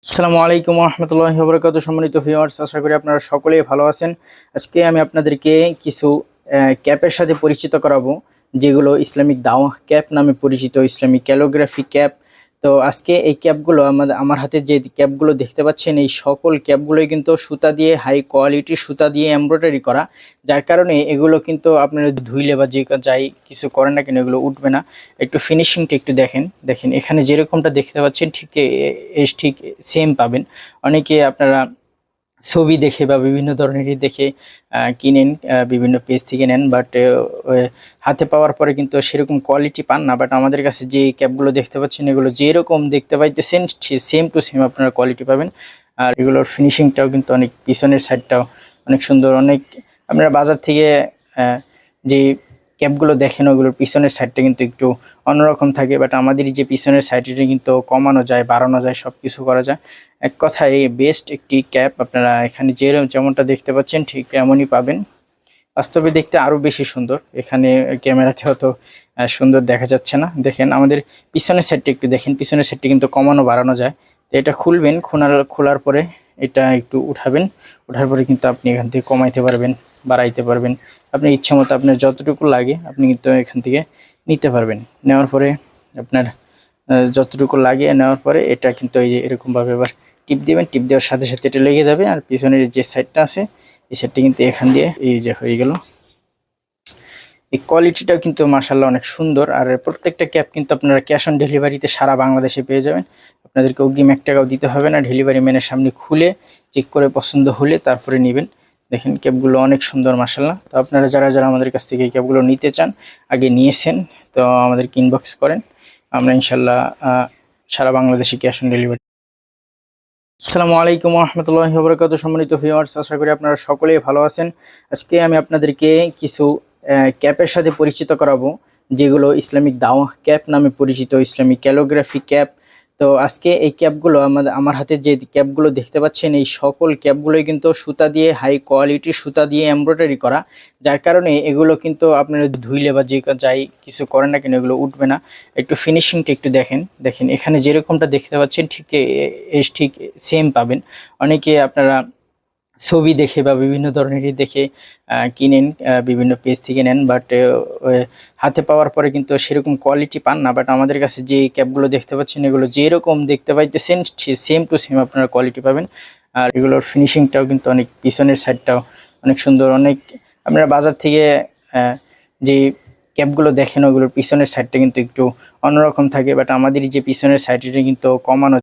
আসসালামু আলাইকুম রহমতুল্লাহি ওয়া বারাকাতুহু। সম্মানিত ভিউয়ার্স, আশা করি আপনারা সকলেই ভালো আছেন। আজকে আমি আপনাদেরকে কিছু ক্যাপের সাথে পরিচিত করাবো, যেগুলো ইসলামিক দাওয়াহ ক্যাপ নামে পরিচিত, ইসলামিক ক্যালিগ্রাফি ক্যাপ। তো আজকে এই ক্যাপগুলো আমার হাতে যে ক্যাপগুলো দেখতে পাচ্ছেন, এই সকল ক্যাপগুলোই কিন্তু সুতা দিয়ে, হাই কোয়ালিটির সুতা দিয়ে এমব্রয়ডারি করা, যার কারণে এগুলো কিন্তু আপনারা ধুইলে বা যে যাই কিছু করেন না কেন এগুলো উঠবে না। একটু ফিনিশিংটা একটু দেখেন দেখেন এখানে যেরকমটা দেখতে পাচ্ছেন ঠিক সেম পাবেন। অনেকে আপনারা ছবি দেখে বা বিভিন্ন ধরনেরই দেখে কিনেন, বিভিন্ন পেজ থেকে নেন, বাট হাতে পাওয়ার পরে কিন্তু সেরকম কোয়ালিটি পান না। বাট আমাদের কাছে যে ক্যাপগুলো দেখতে পাচ্ছেন, এগুলো যেরকম দেখতে পাইতেছেন সেম টু সেম আপনারা কোয়ালিটি পাবেন। আর এগুলোর ফিনিশিংটাও কিন্তু অনেক, পিছনের সাইডটাও অনেক সুন্দর। অনেক আপনারা বাজার থেকে যে ক্যাপগুলো দেখেন ওগুলোর পিছনের সাইডটা কিন্তু একটু অন্যরকম থাকে, বাট আমাদের যে পিছনের সাইডটা কিন্তু কমানো যায়, বাড়ানো যায়, সব কিছু করা যায়। এক কথায় বেস্ট একটি ক্যাপ। আপনারা এখানে যেমনটা দেখতে পাচ্ছেন ঠিক এমনই পাবেন। বাস্তবে দেখতে আরও বেশি সুন্দর, এখানে ক্যামেরাতে অত সুন্দর দেখা যাচ্ছে না। দেখেন আমাদের পিছনের সাইডটা একটু দেখেন, পিছনের সাইডটা কিন্তু কমানো বাড়ানো যায়। তো এটা খুলবেন, খোলার পরে এটা একটু উঠাবেন, ওঠার পরে কিন্তু আপনি এখান থেকে কমাইতে পারবেন, বাড়াইতে পারবেন। আপনার ইচ্ছা মতো আপনার যতটুকু লাগে আপনি কিন্তু এখান থেকে নিতে পারবেন। নেওয়ার পরে আপনার যতটুকু লাগে, নেওয়ার পরে এটা কিন্তু এই যে এরকমভাবে আবার টিপ দেবেন, টিপ দেওয়ার সাথে সাথে এটা লেগে যাবে। আর পিছনের যে সাইডটা আছে এই সাইডটা কিন্তু এখান দিয়ে এই যে হয়ে গেল। এই কোয়ালিটিটাও কিন্তু মাশাআল্লাহ অনেক সুন্দর। আর প্রত্যেকটা ক্যাপ কিন্তু আপনারা ক্যাশ অন ডেলিভারিতে সারা বাংলাদেশে পেয়ে যাবেন। আপনাদেরকে অগ্রিম 1 টাকাও দিতে হবে না। ডেলিভারি ম্যানের সামনে খুলে চেক করে পছন্দ হলে তারপরে নেবেন। দেখেন ক্যাপগুলো অনেক সুন্দর মাশাআল্লাহ। তো আপনারা যারা আমাদের কাছ থেকে এই ক্যাপগুলো নিতে চান, আগে নিয়েছেন, তো আমাদেরকে ইনবক্স করেন, আমরা ইনশাল্লাহ সারা বাংলাদেশে ক্যাশ অন ডেলিভারি। আসসালামু আলাইকুম রহমতুল্লাহি ওয়া বারাকাতুহু। সম্মানিত ভিউয়ার্স, আশা করি আপনারা সকলেই ভালো আছেন। আজকে আমি আপনাদেরকে কিছু ক্যাপের সাথে পরিচিত করাবো, যেগুলো ইসলামিক দাওয়াহ ক্যাপ নামে পরিচিত, ইসলামিক ক্যালিগ্রাফি ক্যাপ। তো আজকে এই ক্যাপগুলো আমার হাতে যে ক্যাপগুলো দেখতে পাচ্ছেন, এই সকল ক্যাপগুলোই কিন্তু সুতা দিয়ে, হাই কোয়ালিটির সুতা দিয়ে এমব্রয়ডারি করা, যার কারণে এগুলো কিন্তু আপনারা ধুইলে বা যে যাই কিছু করেন না কেন এগুলো উঠবে না। একটু ফিনিশিংটা একটু দেখেন দেখেন এখানে যেরকমটা দেখতে পাচ্ছেন ঠিক সেম পাবেন। অনেকে আপনারা ছবি দেখে বা বিভিন্ন ধরনেরই দেখে কিনেন, বিভিন্ন পেজ থেকে নেন, বাট হাতে পাওয়ার পরে কিন্তু সেরকম কোয়ালিটি পান না। বাট আমাদের কাছে যে ক্যাপগুলো দেখতে পাচ্ছেন, এগুলো যেরকম দেখতে পাইতেছেন সেম টু সেম আপনারা কোয়ালিটি পাবেন। আর এগুলোর ফিনিশিংটাও কিন্তু অনেক, পিছনের সাইডটাও অনেক সুন্দর। অনেক আপনারা বাজার থেকে যে ক্যাপগুলো দেখেন ওগুলোর পিছনের সাইডটা কিন্তু একটু অন্যরকম থাকে, বাট আমাদের যে পিছনের সাইডটা কিন্তু কমানো